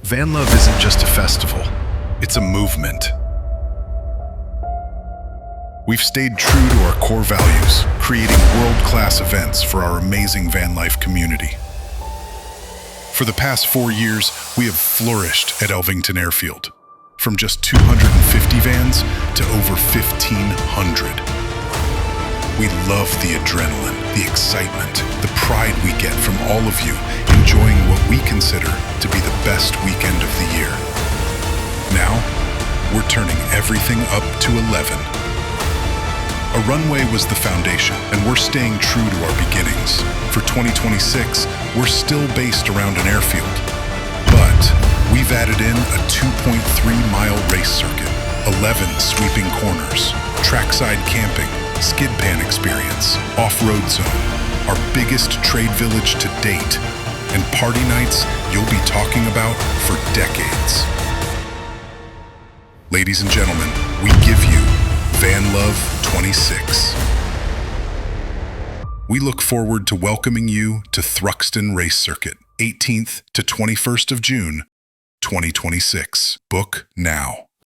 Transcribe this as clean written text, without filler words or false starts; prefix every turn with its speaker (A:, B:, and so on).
A: Vanlove isn't just a festival, it's a movement. We've stayed true to our core values, creating world-class events for our amazing van life community. For the past 4 years, we have flourished at Elvington Airfield, from just 250 vans to over 1,500. We love the adrenaline, the excitement, the pride we get from all of you enjoying what we consider to be the best weekend of the year. Now, we're turning everything up to 11. A runway was the foundation, and we're staying true to our beginnings. For 2026, we're still based around an airfield, but we've added in a 2.3-mile race circuit, 11 sweeping corners, trackside camping, skid pan experience, off-road zone, our biggest trade village to date, and party nights you'll be talking about for decades. Ladies and gentlemen, we give you Vanlove 26. We look forward to welcoming you to Thruxton Race Circuit, 18th to 21st of June, 2026. Book now.